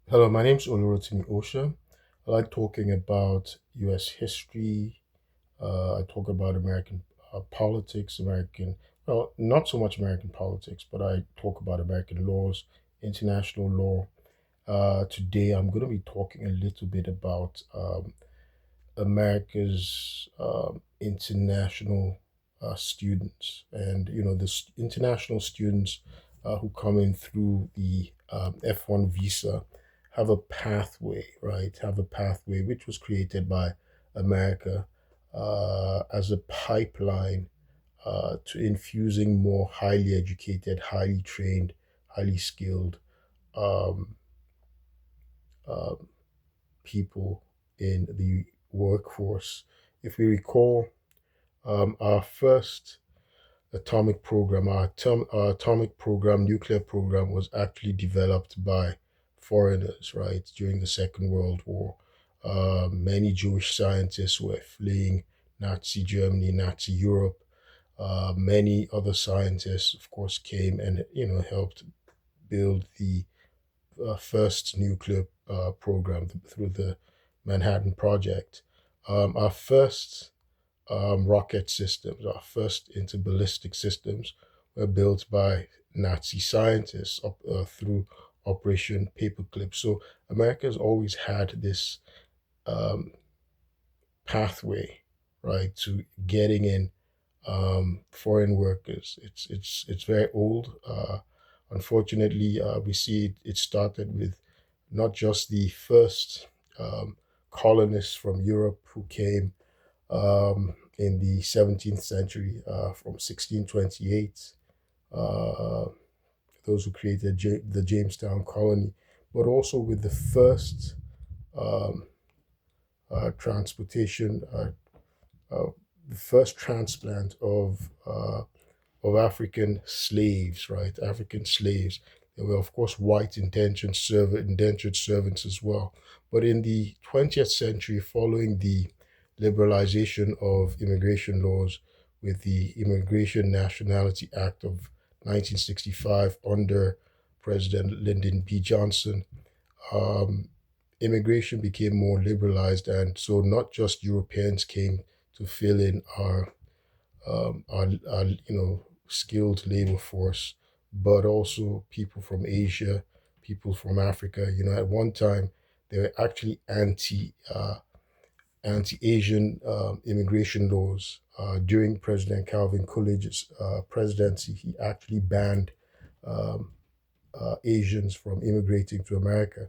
Hello, my name's Olurotimi Osha. I like talking about U.S. history. I talk about American politics, well, not so much American politics, but I talk about American laws, international law. Today, I'm going to be talking a little bit about America's international students, and the international students who come in through the F1 visa have a pathway, right? Have a pathway which was created by America as a pipeline to infusing more highly educated, highly trained, highly skilled um, uh, people in the workforce. If we recall, our first our atomic program, nuclear program, was actually developed by foreigners, right, during the Second World War. Many Jewish scientists were fleeing Nazi Germany, Nazi Europe. Many other scientists, of course, came and helped build the first nuclear program through the Manhattan Project. Our first rocket systems, our first interballistic systems, were built by Nazi scientists through Operation Paperclip. So America has always had this um, pathway, right, to getting in foreign workers. It's very old. Unfortunately, we see it started with not just the first colonists from Europe who came in the 17th century from 1628, uh, those who created the Jamestown colony, but also with the first um, transportation, uh, the first transplant of African slaves, right? African slaves. There were, of course, white indentured servants as well. But in the 20th century, following the liberalization of immigration laws with the Immigration Nationality Act of 1965 under President Lyndon B. Johnson, um, immigration became more liberalized. And so not just Europeans came to fill in our skilled labor force, but also people from Asia, people from Africa. At one time there were actually anti-Asian immigration laws. During President Calvin Coolidge's presidency, he actually banned um, Asians from immigrating to America,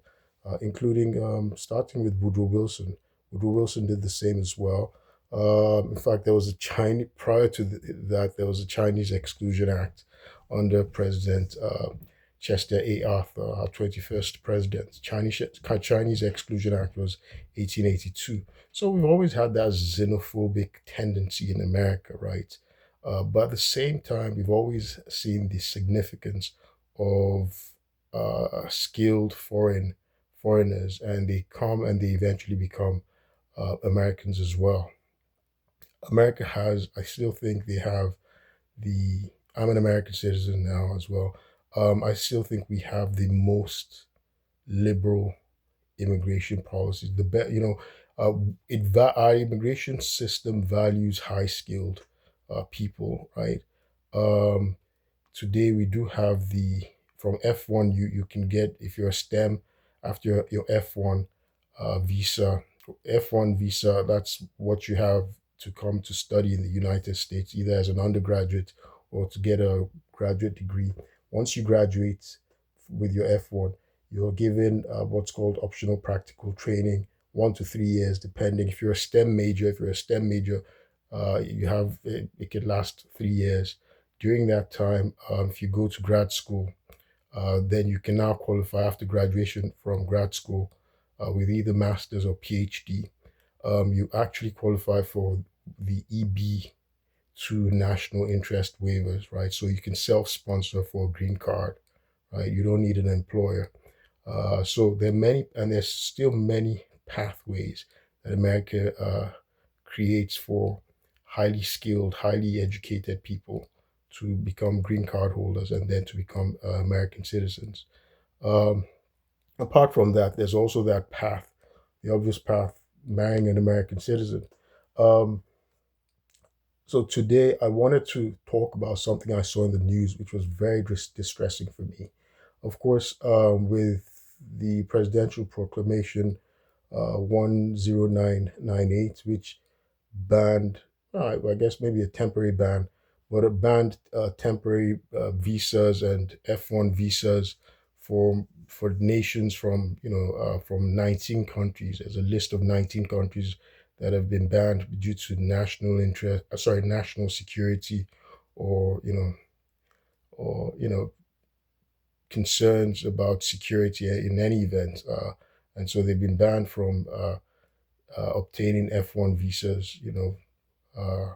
including starting with Woodrow Wilson. Woodrow Wilson did the same as well. In fact, there was a Chinese prior to that. There was a Chinese Exclusion Act under President Chester A. Arthur, our 21st president. Chinese Exclusion Act was 1882. So we've always had that xenophobic tendency in America, right? But at the same time, we've always seen the significance of skilled foreigners, and they come and they eventually become Americans as well. America has, I still think they have the. I'm an American citizen now as well. I still think we have the most liberal immigration policies. Our immigration system values high skilled people, right? Um, Today we do have the from F1, you can get, if you're a STEM, after your F1 visa. F1 visa, that's what you have to come to study in the United States, either as an undergraduate or to get a graduate degree. Once you graduate with your F1, you're given what's called optional practical training, 1 to 3 years, depending. If you're a STEM major, you have it could last 3 years. During that time, if you go to grad school, then you can now qualify after graduation from grad school with either master's or PhD. You actually qualify for the EB2 national interest waivers, right? So you can self-sponsor for a green card, right? You don't need an employer. So there's still many pathways that America creates for highly skilled, highly educated people to become green card holders and then to become American citizens. Um, Apart from that, there's also that path, the obvious path, marrying an American citizen. Um, so today I wanted to talk about something I saw in the news, which was very distressing for me. Of course, with the presidential proclamation 10998, which banned, I guess maybe a temporary ban, but it banned temporary visas and F1 visas for nations from from 19 countries. There's a list of 19 countries that have been banned due to national interest, national security, or concerns about security in any event. And so they've been banned from obtaining F1 visas, uh,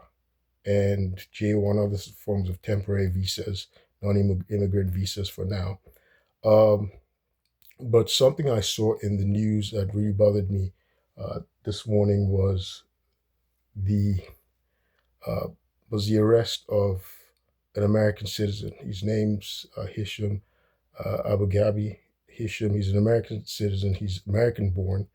and J1 other forms of temporary visas, non-immigrant visas for now. Um, but something I saw in the news that really bothered me this morning the uh, was the arrest of an American citizen. His name's Hisham Abu Ghabi Hisham. He's an American citizen. He's American born.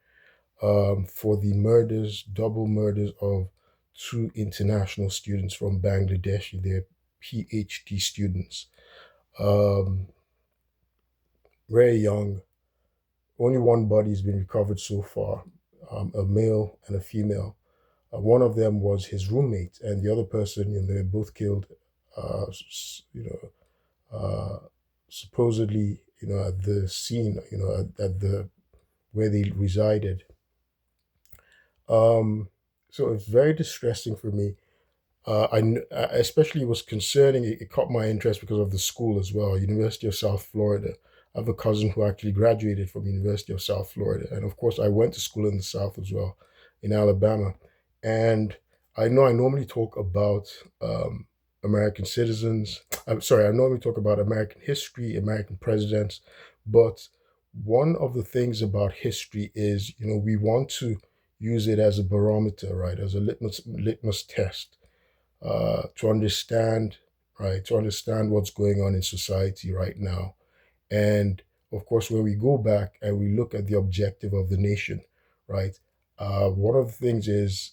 For the double murders of two international students from Bangladesh. They're PhD students. Um, Very young. Only one body has been recovered so far, a male and a female. One of them was his roommate, and the other person, they were both killed, uh, uh, supposedly, at the scene, at the where they resided. Um, so it's very distressing for me. Especially was concerning. It caught my interest because of the school as well, University of South Florida. I have a cousin who actually graduated from University of South Florida, and of course, I went to school in the South as well, in Alabama. And I know I normally talk about American citizens. I'm sorry, I normally talk about American history, American presidents, but one of the things about history is, we want to use it as a barometer, right, as a litmus test to understand, right, to understand what's going on in society right now. And of course, when we go back and we look at the objective of the nation, right, one of the things is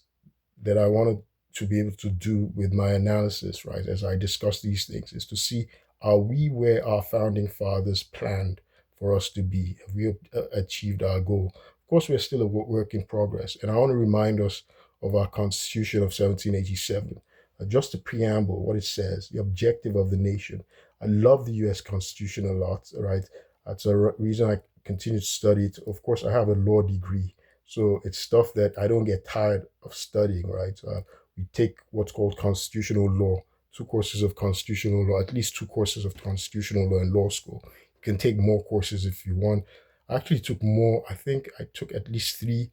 that I wanted to be able to do with my analysis, right, as I discuss these things, is to see, are we where our founding fathers planned for us to be? Have we achieved our goal? Of course, we're still a work in progress. And I want to remind us of our Constitution of 1787. Just the preamble, what it says, the objective of the nation. I love the US Constitution a lot, right? That's a reason I continue to study it. Of course, I have a law degree, so it's stuff that I don't get tired of studying, right? We take what's called constitutional law, two courses of constitutional law, at least two courses of constitutional law in law school. You can take more courses if you want. I actually took more. I think I took at least three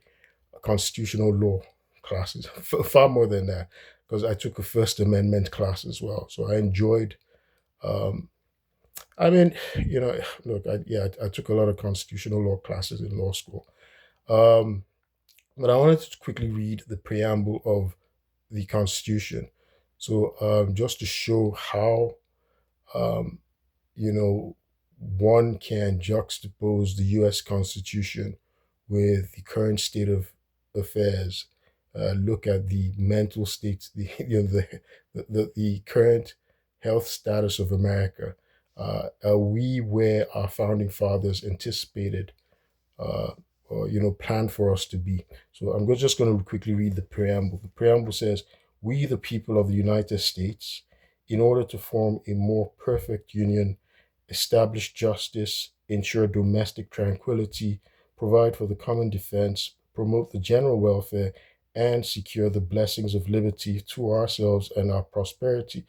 constitutional law classes, far more than that, because I took a First Amendment class as well. So I enjoyed. Um, I mean, look, I took a lot of constitutional law classes in law school. Um, but I wanted to quickly read the preamble of the Constitution. So just to show how um, you know one can juxtapose the U.S. Constitution with the current state of affairs. Look at the mental states, the the current health status of America. Are we where our founding fathers anticipated uh, or planned for us to be? So I'm just going to quickly read the preamble. The preamble says, "We, the people of the United States, in order to form a more perfect union, establish justice, ensure domestic tranquility, provide for the common defense, promote the general welfare, and secure the blessings of liberty to ourselves and our posterity,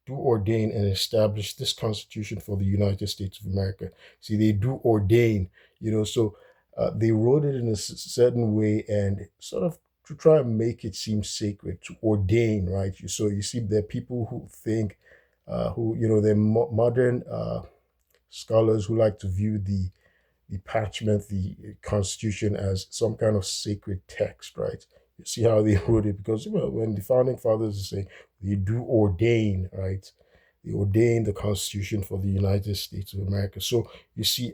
do ordain and establish this Constitution for the United States of America." See, they do ordain, so they wrote it in a certain way and sort of to try and make it seem sacred, to ordain, right? So you see, there are people who think, they're modern scholars who like to view the parchment, the Constitution, as some kind of sacred text, right? You see how they wrote it, because when the founding fathers say they do ordain, right? They ordain the Constitution for the United States of America. So you see,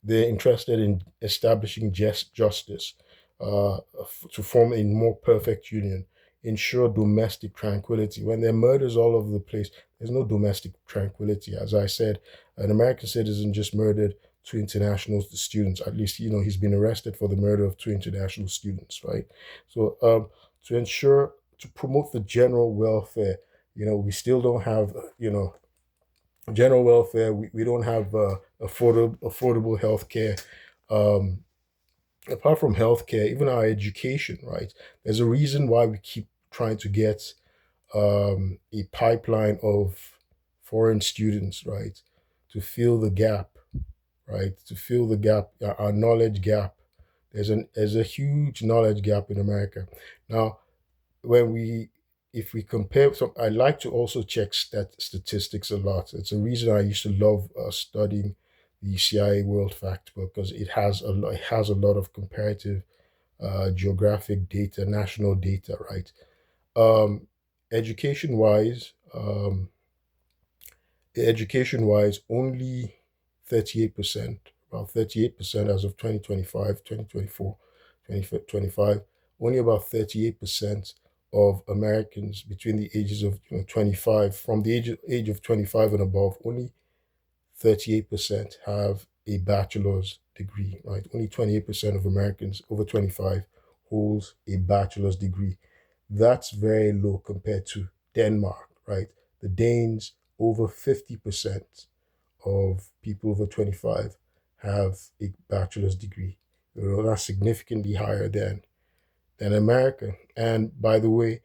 they're interested in establishing justice, to form a more perfect union, ensure domestic tranquility. When there are murders all over the place, there's no domestic tranquility. As I said, an American citizen just murdered two international students. At least, he's been arrested for the murder of two international students, right? So, to ensure, to promote the general welfare, we still don't have, general welfare. We don't have affordable health care. Um, Apart from healthcare, even our education, right? There's a reason why we keep trying to get a pipeline of foreign students, right? To fill the gap, right? To fill the gap, our knowledge gap. There's a huge knowledge gap in America. Now, when we if we compare, so I like to also check statistics a lot. It's a reason I used to love studying the CIA World Factbook, because it has a lot of comparative geographic data, national data, right? Um, education wise, only 38%, about 38% as of 2025, 2024, 2025, only about 38% of Americans between the ages of 25, from the age of 25 and above, only 38% have a bachelor's degree, right? Only 28% of Americans over 25 holds a bachelor's degree. That's very low compared to Denmark, right? The Danes, over 50% of people over 25 have a bachelor's degree. That's significantly higher than America. And by the way,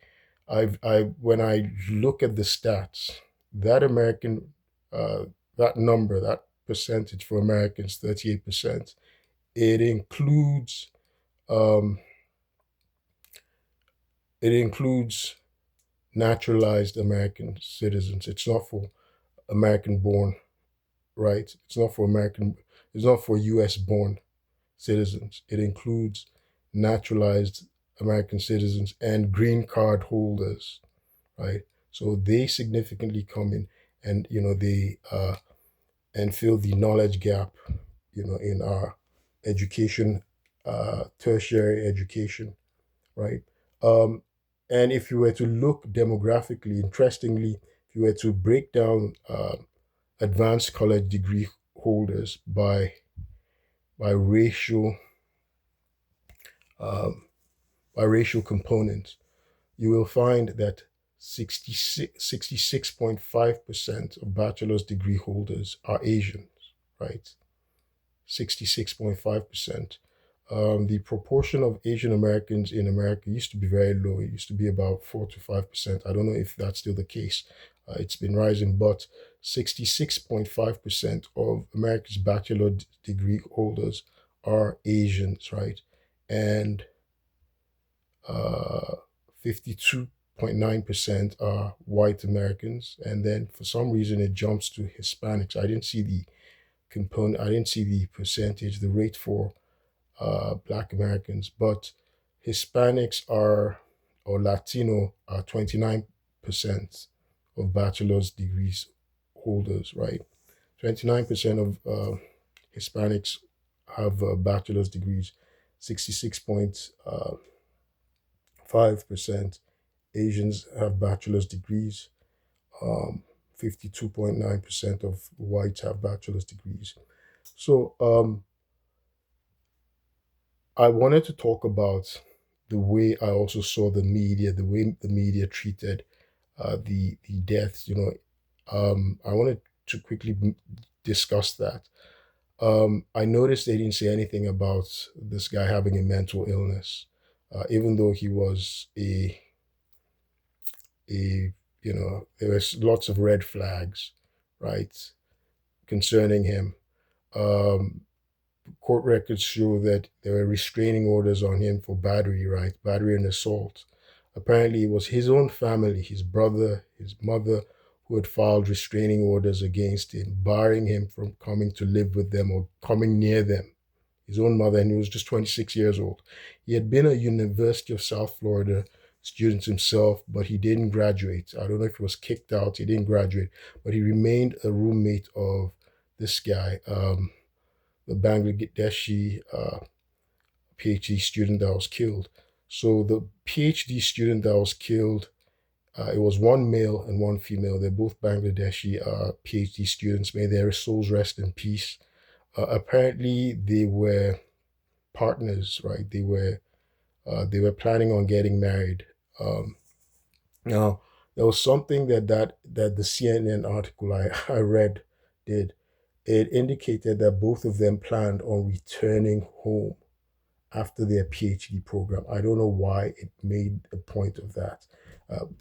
when I look at the stats, that American, uh, that number, that percentage for Americans, 38%, it includes um, it includes naturalized American citizens. It's not for American born, right? It's not for US born citizens. It includes naturalized American citizens and green card holders, right? So they significantly come in, and they and fill the knowledge gap, in our education, tertiary education, right? Um, and if you were to look demographically, interestingly, if you were to break down advanced college degree holders by racial um, by racial component, you will find that 66.5% of bachelor's degree holders are Asians, right? 66.5%. The proportion of Asian Americans in America used to be very low. It used to be about 4 to 5%. I don't know if that's still the case. It's been rising, but 66.5% of America's degree holders are Asians, right? And 52.9% are white Americans. And then for some reason it jumps to Hispanics. I didn't see the percentage, the rate for Black Americans, but Hispanics or Latino are 29% of bachelor's degrees holders, right? 29% of Hispanics have bachelor's degrees, 66.5% Asians have bachelor's degrees, 52.9% of whites have bachelor's degrees. So, I wanted to talk about the way I also saw the way the media treated the deaths. I wanted to quickly discuss that. I noticed they didn't say anything about this guy having a mental illness, even though he was a there was lots of red flags, right, concerning him. Um, Court records show that there were restraining orders on him for battery, right? Battery and assault. Apparently, it was his own family, his brother, his mother, who had filed restraining orders against him, barring him from coming to live with them or coming near them. His own mother, and he was just 26 years old. He had been a University of South Florida student himself, but he didn't graduate. I don't know if he was kicked out, he didn't graduate, but he remained a roommate of this guy. the Bangladeshi PhD student that was killed. So the PhD student that was killed, it was one male and one female. They're both Bangladeshi PhD students. May their souls rest in peace. Apparently, they were partners, right? They were planning on getting married. Now, there was something that the CNN article I read did. It indicated that both of them planned on returning home after their PhD program. I don't know why it made a point of that.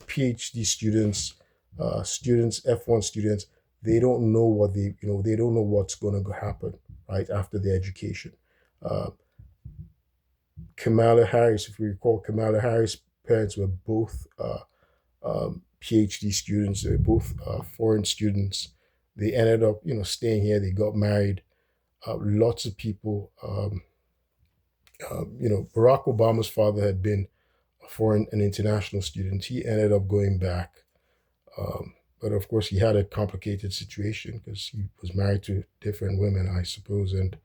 PhD students, F1 students, they don't know they don't know what's going to happen right after their education. Uh, Kamala Harris, if you recall, Kamala Harris' parents were both PhD students. They were both foreign students. They ended up, staying here. They got married. Lots of people, Barack Obama's father had been a foreign and international student. He ended up going back. But of course, he had a complicated situation because he was married to different women, I suppose. And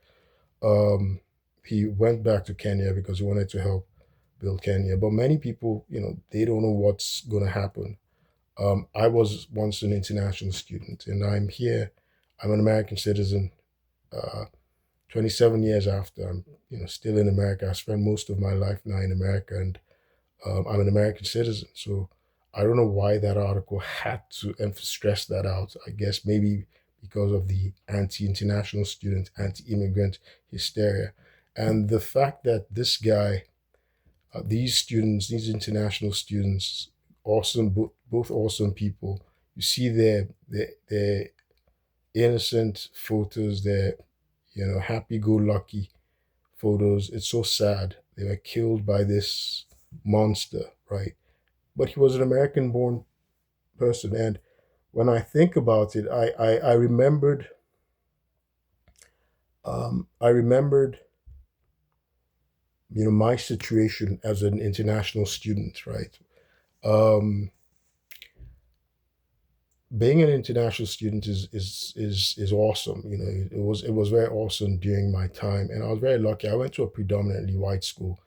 um, he went back to Kenya because he wanted to help build Kenya. But many people, they don't know what's going to happen. I was once an international student, and I'm here. I'm an American citizen. 27 years after, I'm still in America. I spent most of my life now in America, and I'm an American citizen. So I don't know why that article had to stress that out. I guess maybe because of the anti-international student, anti-immigrant hysteria, and the fact that this guy, these students, these international students, awesome, both awesome people. You see their innocent photos, their happy-go-lucky photos. It's so sad. They were killed by this monster, right? But he was an American-born person, and when I think about it, I remembered, I remembered, my situation as an international student, right? Um, Being an international student is awesome. It was very awesome during my time, and I was very lucky. I went to a predominantly white school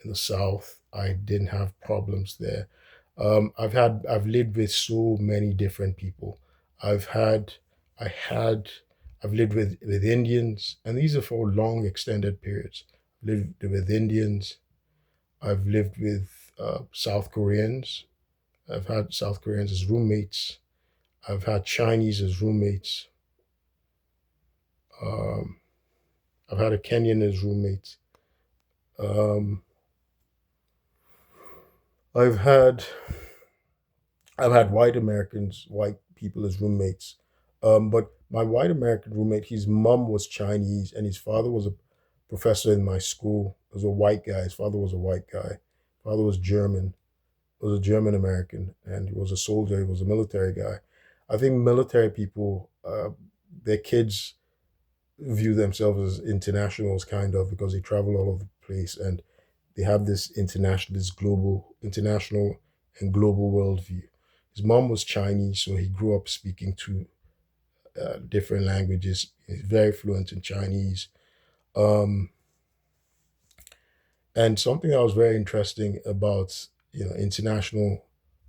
in the South. I didn't have problems there. I've lived with so many different people. I've had I had I've lived with Indians, and these are for long extended periods. Lived with Indians. I've lived with South Koreans. I've had South Koreans as roommates. I've had Chinese as roommates. Um, I've had a Kenyan as roommate. Um, I've had I've had white Americans, white people as roommates. But my white American roommate, his mom was Chinese and his father was a professor in my school. He was a white guy. His father was a white guy. Father was German. Was a German American, and he was a soldier. He was a military guy. I think military people, their kids view themselves as internationals, kind of, because they travel all over the place and they have this global, international, and global worldview. His mom was Chinese, so he grew up speaking two different languages. He's very fluent in Chinese. Um, and something that was very interesting about international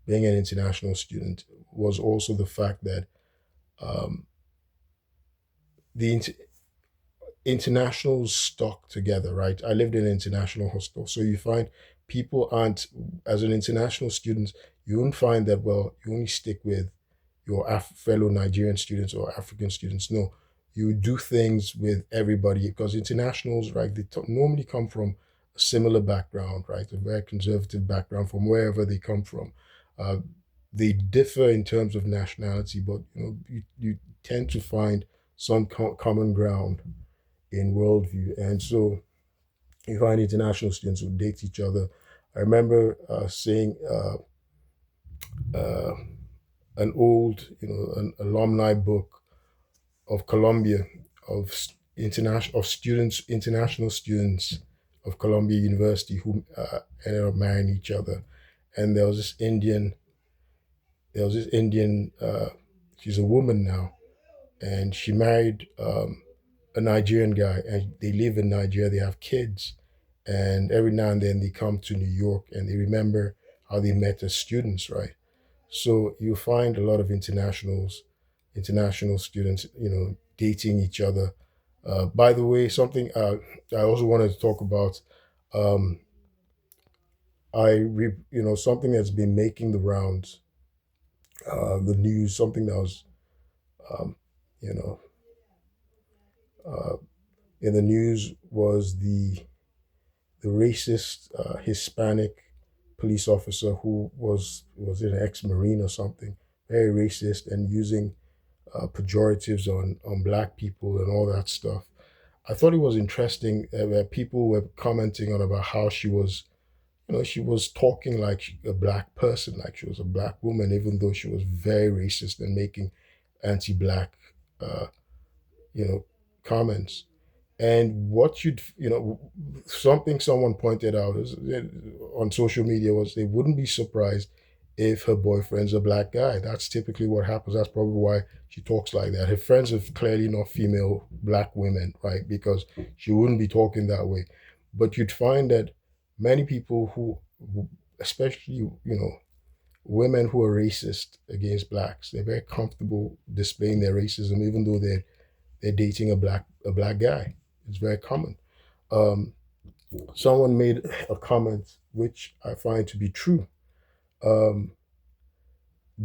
being an international student was also the fact that um, the internationals stuck together, right? I lived in an international hostel. So you find people aren't, as an international student, you won't find that, well, you only stick with your fellow Nigerian students or African students. No, you do things with everybody because internationals, right, they normally come from a similar background, right? A very conservative background from wherever they come from. Uh, they differ in terms of nationality, but you tend to find some common ground in worldview. And so you find international students who date each other. I remember seeing uh, an old, an alumni book of Columbia, of international students of Columbia University who ended up marrying each other. And there was this Indian, she's a woman now, and she married. a Nigerian guy, and they live in Nigeria. They have kids, and every now and then they come to New York and they remember how they met as students, right? So you find a lot of international students, dating each other. By the way, something I also wanted to talk about. Um, something that's been making the rounds, the news, something that was, um, you know, uh, in the news was the racist Hispanic police officer who was an ex-marine or something, very racist and using pejoratives on black people and all that stuff. I thought it was interesting that people were commenting on about how she was talking like a black person, like she was a black woman, even though she was very racist and making anti-black, uh, you know, comments. And what something someone pointed out on social media was they wouldn't be surprised if her boyfriend's a black guy. That's typically what happens. That's probably why she talks like that. Her friends are clearly not female black women, right? Because she wouldn't be talking that way. But you'd find that many people especially, women who are racist against blacks, they're very comfortable displaying their racism, even though they're dating a black guy. It's very common. Um, Someone made a comment which I find to be true. Um,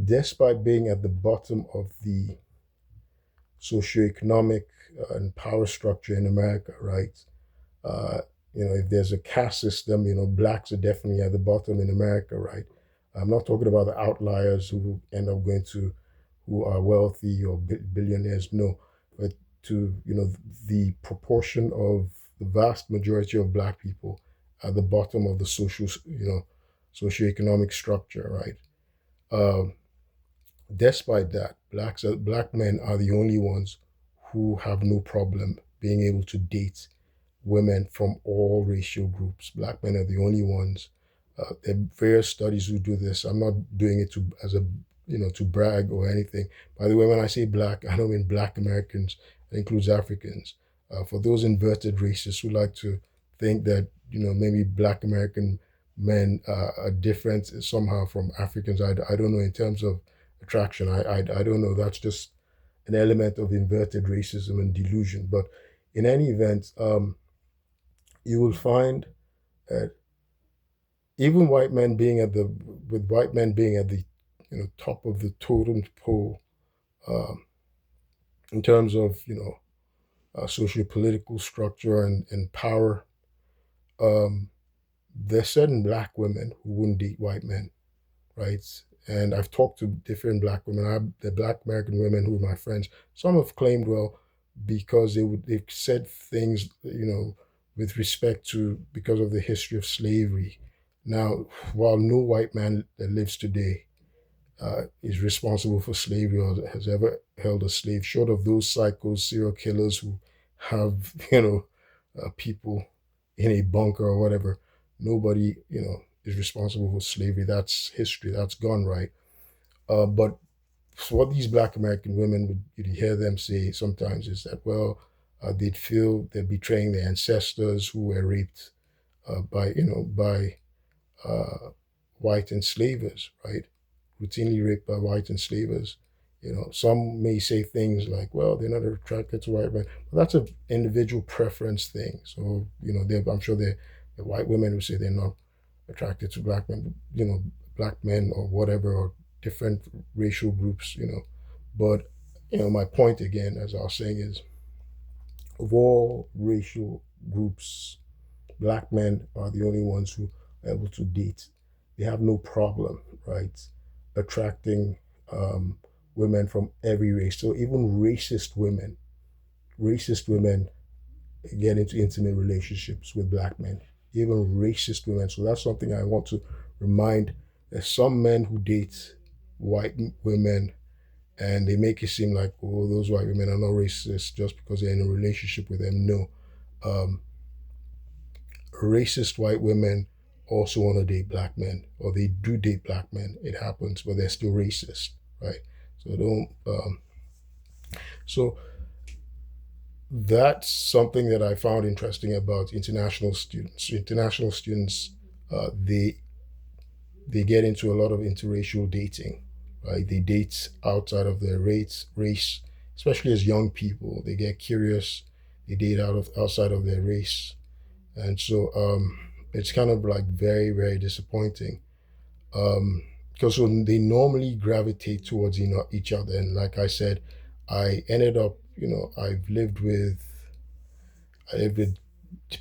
Despite being at the bottom of the socioeconomic and power structure in America, right? Uh, if there's a caste system, blacks are definitely at the bottom in America, right? I'm not talking about the outliers who end up who are wealthy or billionaires, no, but to, the proportion of the vast majority of black people at the bottom of the socioeconomic structure, right? Um, Despite that, black men are the only ones who have no problem being able to date women from all racial groups. Black men are the only ones. There are various studies who do this. I'm not doing it to brag or anything. By the way, when I say black, I don't mean black Americans. It includes Africans. For those inverted racists who like to think that maybe black American men are different somehow from Africans, I don't know in terms of attraction. I don't know. That's just an element of inverted racism and delusion. But in any event, you will find that even white men being at the top of the totem pole, um, in terms of socio-political structure and power, um, there's certain black women who wouldn't date white men, right? And I've talked to different black women. The black American women who are my friends. Some have claimed, well, because they've said things, with respect to because of the history of slavery. Now, while no white man that lives today is responsible for slavery or has ever held a slave, short of those psychos, serial killers who have, people in a bunker or whatever, nobody, is responsible for slavery. That's history. That's gone, right? But what these black American women would you'd hear them say sometimes is that, well, they'd feel they're betraying their ancestors who were raped by uh, white enslavers, right? Routinely raped by white enslavers. Some may say things like, well, they're not attracted to white men. But that's an individual preference thing. So, I'm sure the white women who say they're not attracted to black men or whatever, or different racial groups, But, my point again, as I was saying, is of all racial groups, black men are the only ones who are able to date. They have no problem, right, attracting women from every race. So even racist women get into intimate relationships with black men, even racist women. So that's something I want to remind. There's some men who date white women and they make it seem like, oh, those white women are not racist just because they're in a relationship with them. No. Um, Racist white women also want to date black men, or they do date black men. It happens, but they're still racist, right? So don't. So That's something that I found interesting about international students. International students, they get into a lot of interracial dating, right? They date outside of their race, especially as young people. They get curious. They date outside of their race, and so it's kind of like very very disappointing. Because when they normally gravitate towards each other, and like I said, I ended up, I lived with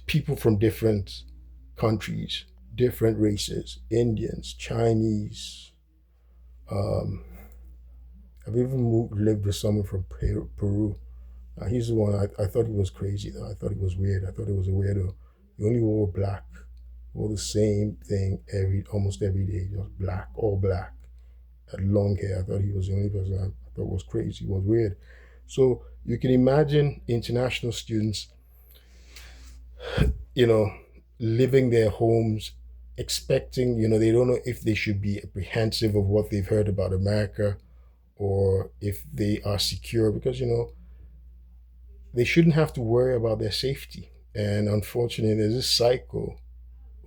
people from different countries, different races, Indians, Chinese. Um, I've even lived with someone from Peru. He's the one I thought he was crazy though. I thought he was weird. I thought he was a weirdo. He only wore black, wore the same thing almost every day, just black, all black. Had long hair. I thought he was the only person I thought was crazy, was weird. So you can imagine international students, you know, living their homes, expecting, they don't know if they should be apprehensive of what they've heard about America or if they are secure because, they shouldn't have to worry about their safety. And unfortunately, there's this cycle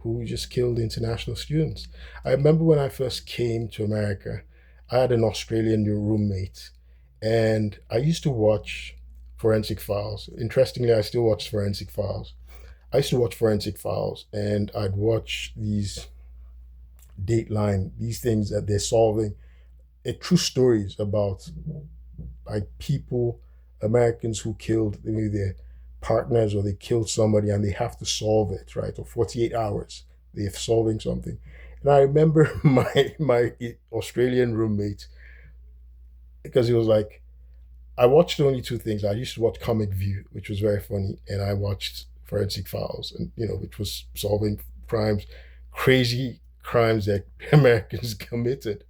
who just killed international students. I remember when I first came to America, I had an Australian roommate, and I used to watch Forensic Files. Interestingly, I still watch Forensic Files. I used to watch Forensic Files, and I'd watch these Dateline, these things that they're solving, true stories about like people, Americans who killed maybe their partners or they killed somebody and they have to solve it, right? Or 48 hours, they're solving something. And I remember my Australian roommate, because he was like, I watched only two things. I used to watch Comic View, which was very funny, and I watched Forensic Files, and which was solving crimes, crazy crimes that Americans committed,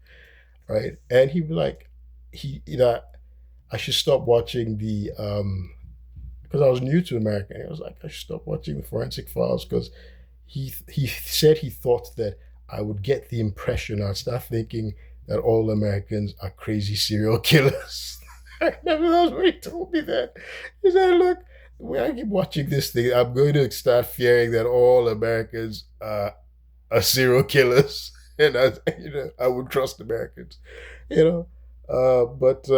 right? And he'd be like, I should stop watching the because I was new to America. And he was like, I should stop watching the Forensic Files because he said he thought that I would get the impression, I'd start thinking that all Americans are crazy serial killers. I remember that was when he told me that. He said, look, when I keep watching this thing, I'm going to start fearing that all Americans are serial killers. And I would trust Americans, you know. But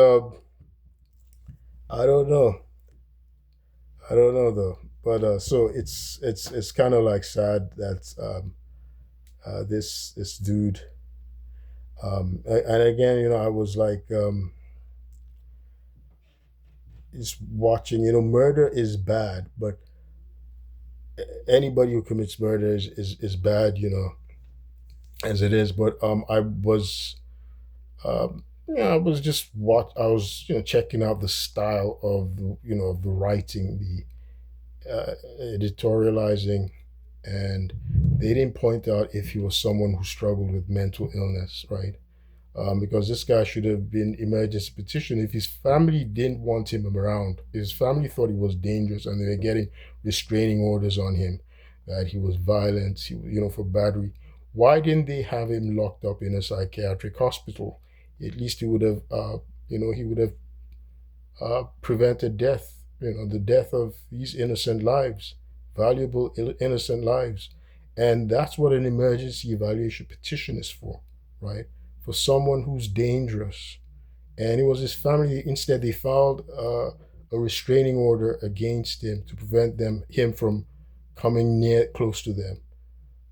I don't know. I don't know though. But so it's kind of like sad that this dude. And again, I was like, just watching. Murder is bad, but anybody who commits murder is bad. As it is. But I was just I was checking out the style of of the writing, the editorializing, and they didn't point out if he was someone who struggled with mental illness, right? Because this guy should have been emergency petition if his family didn't want him around. His family thought he was dangerous, and they were getting restraining orders on him that he was violent, for battery. Why didn't they have him locked up in a psychiatric hospital? At least he would have prevented death, the death of these innocent lives, valuable innocent lives. And that's what an emergency evaluation petition is for, right? For someone who's dangerous. And it was his family, instead, they filed a restraining order against him to prevent him from coming close to them.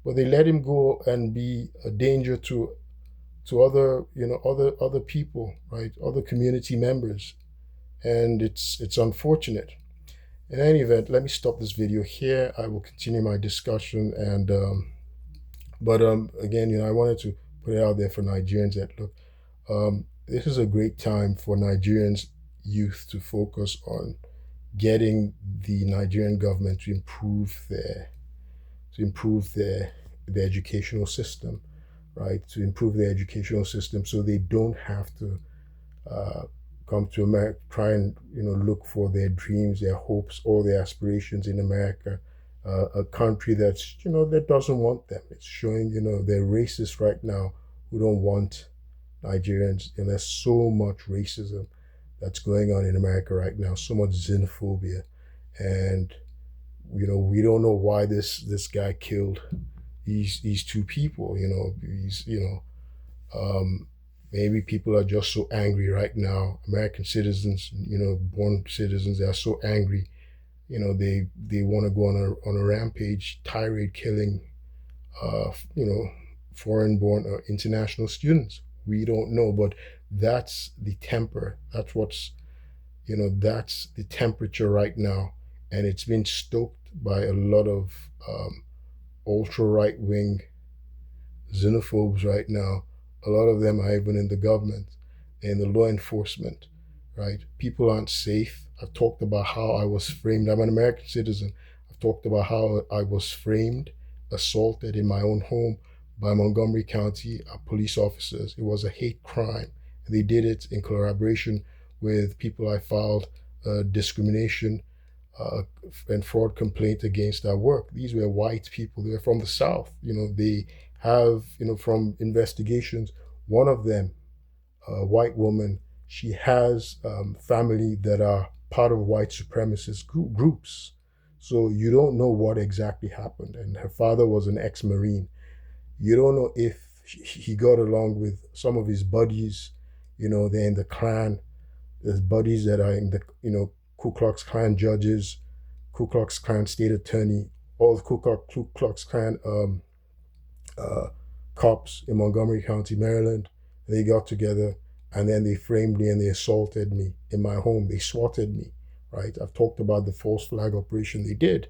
But they let him go and be a danger to other, other people, right? Other community members. And it's unfortunate. In any event, let me stop this video here. I will continue my discussion, and but again, I wanted to put it out there for Nigerians that look, this is a great time for Nigerians youth to focus on getting the Nigerian government to improve their educational system, right? To improve their educational system so they don't have to uh, come to America, try and look for their dreams, their hopes, all their aspirations in America, a country that's that doesn't want them. It's showing they're racist right now who don't want Nigerians, and there's so much racism that's going on in America right now, so much xenophobia, and we don't know why this guy killed these two people. These um, maybe people are just so angry right now. American citizens, born citizens, they are so angry. They want to go on a rampage, tirade, killing, foreign-born or international students. We don't know, but that's the temper. That's the temperature right now, and it's been stoked by a lot of ultra right wing xenophobes right now. A lot of them are even in the government and the law enforcement, right? People aren't safe. I've talked about how I was framed. I'm an American citizen. I've talked about how I was framed, assaulted in my own home by Montgomery County police officers. It was a hate crime. They did it in collaboration with people I filed discrimination uh, and fraud complaint against at work. These were white people. They were from the South. They have, from investigations, one of them, a white woman, she has family that are part of white supremacist groups. So you don't know what exactly happened. And her father was an ex-Marine. You don't know if he got along with some of his buddies. They're in the Klan. There's buddies that are in the, Ku Klux Klan judges, Ku Klux Klan state attorney, all the Ku Klux Klan uh, cops in Montgomery County, Maryland. They got together and then they framed me and they assaulted me in my home. They swatted me, right? I've talked about the false flag operation they did.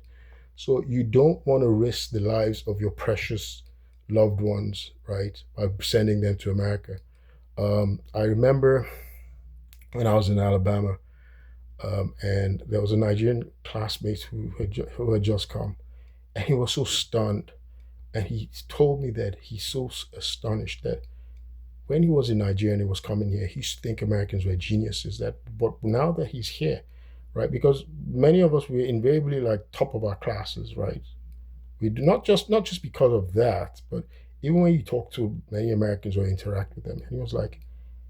So you don't want to risk the lives of your precious loved ones, right, by sending them to America. I remember when I was in Alabama, and there was a Nigerian classmate who had just come, and he was so stunned. And he told me that he's so astonished that when he was in Nigeria and he was coming here, he used to think Americans were geniuses. But now that he's here, right? Because many of us were invariably like top of our classes, right? We do not just because of that, but even when you talk to many Americans or interact with them, and he was like,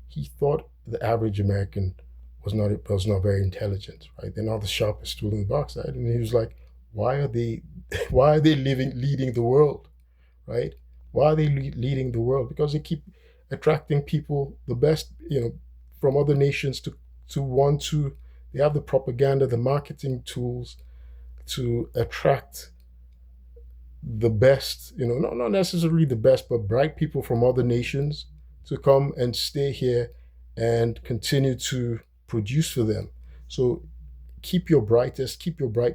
he thought the average American was not very intelligent, right? They're not the sharpest tool in the box, right? And he was like, why are they why are they leading the world, right? Why are they leading the world? Because they keep attracting people, the best, from other nations to want to. They have the propaganda, the marketing tools to attract the best, not necessarily the best, but bright people from other nations to come and stay here and continue to produce for them. So keep your bright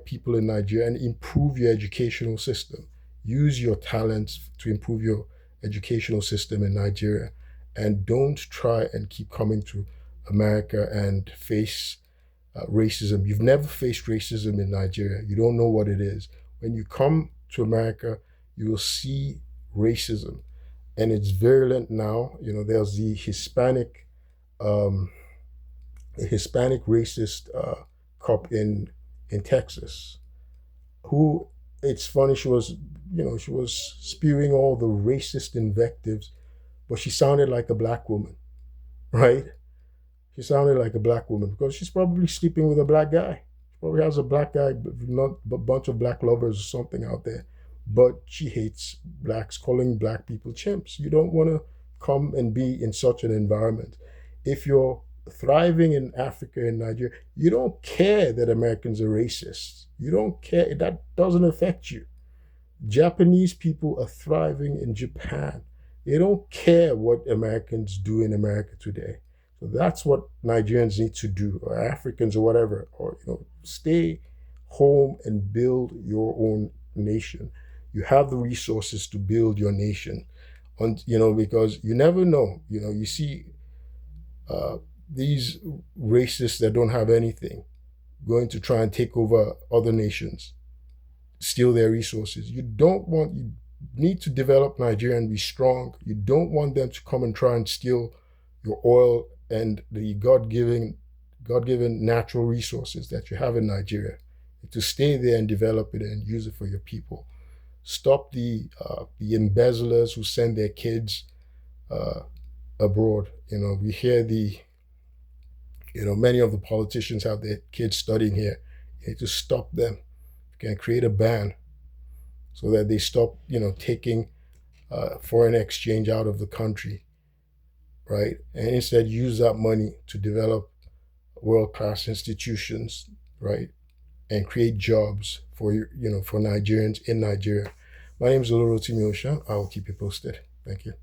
people in Nigeria and improve your educational system. Use your talents to improve your educational system in Nigeria. And don't try and keep coming to America and face racism. You've never faced racism in Nigeria. You don't know what it is. When you come to America, you will see racism, and it's virulent now. There's um, the Hispanic racist cop in Texas, who, it's funny, she was spewing all the racist invectives, but she sounded like a black woman, right? She sounded like a black woman because she's probably sleeping with a black guy. She probably has a black guy, not a bunch of black lovers or something out there. But she hates blacks, calling black people chimps. You don't want to come and be in such an environment. If you're thriving in Africa and Nigeria, you don't care that Americans are racist. You don't care. That doesn't affect you. Japanese people are thriving in Japan. They don't care what Americans do in America today. So that's what Nigerians need to do, or Africans, or whatever, or stay home and build your own nation. You have the resources to build your nation, because you never know. You see uh, these racists that don't have anything going to try and take over other nations, steal their resources. You need to develop Nigeria and be strong. You don't want them to come and try and steal your oil and the God given natural resources that you have in Nigeria. To stay there and develop it and use it for your people. Stop the embezzlers who send their kids uh, abroad. We hear many of the politicians have their kids studying here You need to stop them. You can create a ban so that they stop, taking foreign exchange out of the country, right? And instead use that money to develop world-class institutions, right? And create jobs for Nigerians in Nigeria. My name is Olorotimi Osha. I will keep you posted. Thank you.